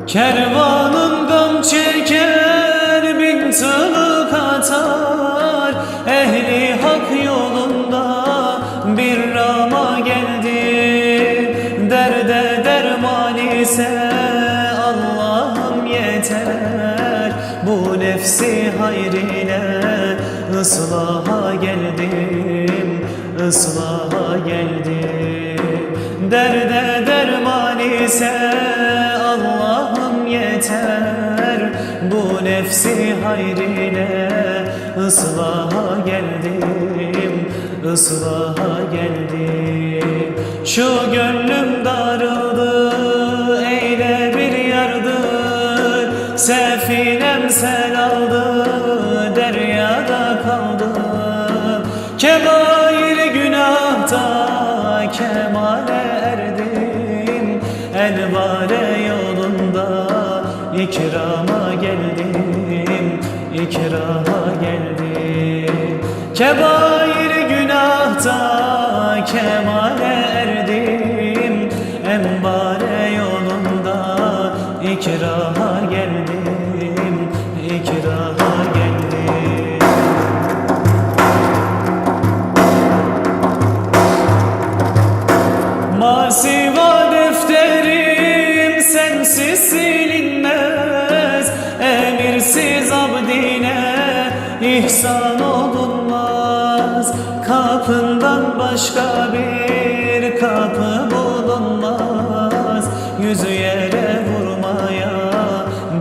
Kervanın gam çeker, bin tılık atar. Ehli hak yolunda bir rama geldi. Derde derman ise Allah'ım yeter. Bu nefsi hayrine ıslaha geldim, ıslaha geldim. Derde derman ise Allah'ım yeter. Bu nefsi hayrine ıslaha geldim, ıslaha geldim. Şu gönlüm darıldı, eyle bir yardım. Sefinem sel aldı, deryada kaldım. Kebair günahta kemale erdim. Elvare yolunda ikrama geldim, ikrama geldim. Kebair günahta kemale erdim. Enbare yolunda ikrama geldim, ikrama geldim. Masiva defterim sensiz silinmez. Emirsiz abdine ihsan olunmaz. Kapından başka bir kapı bulunmaz. Yüzü yere vurmaya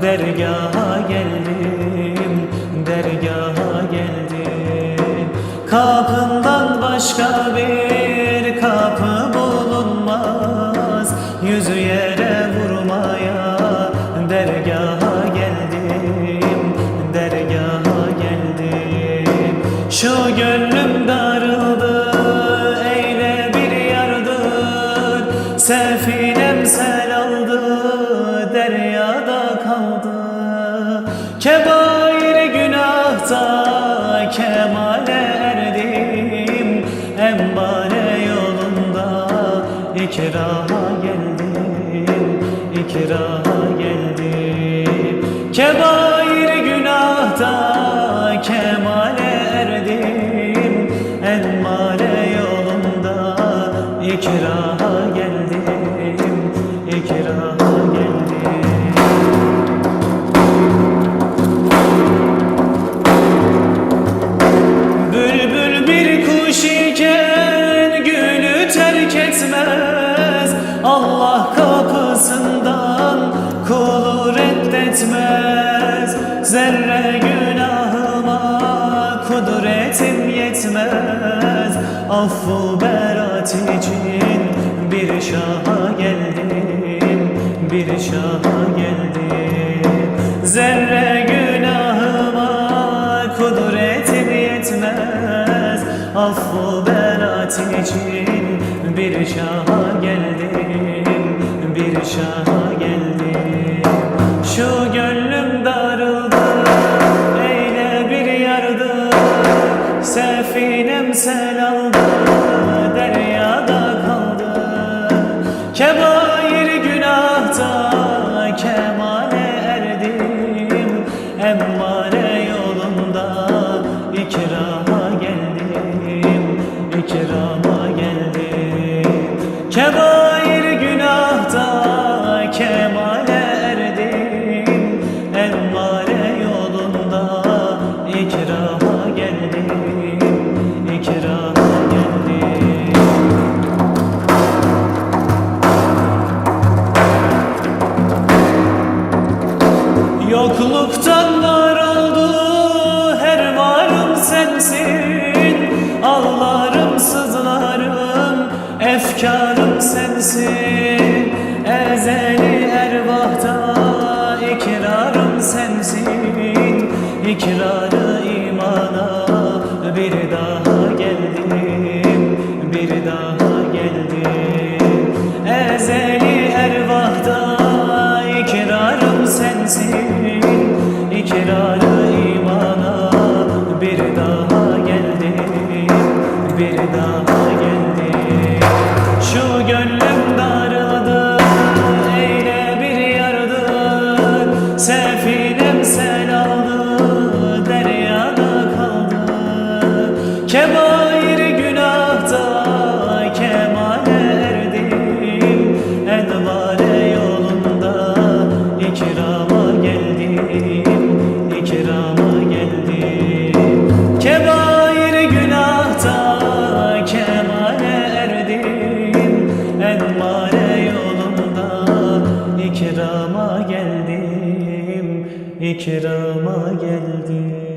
dergaha geldim, dergaha geldim. Kapından başka bir kapı bulunmaz. Yüzü yere vurmaya dergaha geldim, dergaha geldim. Şu gönlüm darıldı, eyle bir yardım. Sefinem sel aldı, deryada kaldı. Kebair günahta kemale erdim. Enbare yolunda ikrama geldim, ikrama geldim. Kebair günahta kemale erdim. Enbare yolunda ikrama geldim, ikrama geldim. Bülbül bir kuş iken gülü terk etmez. Allah kapısından kulu reddetmez. Zerre günahıma kudretim yetmez. Affu berat için bir şaha geldim, bir şaha geldim. Zerre günahıma kudretim yetmez. Affu berat için bir şaha geldim, bir şaha geldim. Şu gönlüm darıldı, eyle bir yardım. Sefinem sel aldı, deryada kaldı. Kebair günahta kemale erdim. Emmare yolunda ikrama geldim, ikrama geldim. Kebair günahta kemale erdim. Emmare yolunda ikrama geldim, ikrama geldim. Yokluktan var oldu, her varım sensin. Ağlarım, sızlarım, efkarım sensin. Ezeli ervahta ikrarım sensin. İkrarı imana bir daha geldim, bir daha geldim. Ezeli ervahta ikrarım sensin. İkrarı imana bir daha geldim, bir daha geldim. Şu gönlüm darıldı, eyle bir yardım. ikrama geldi.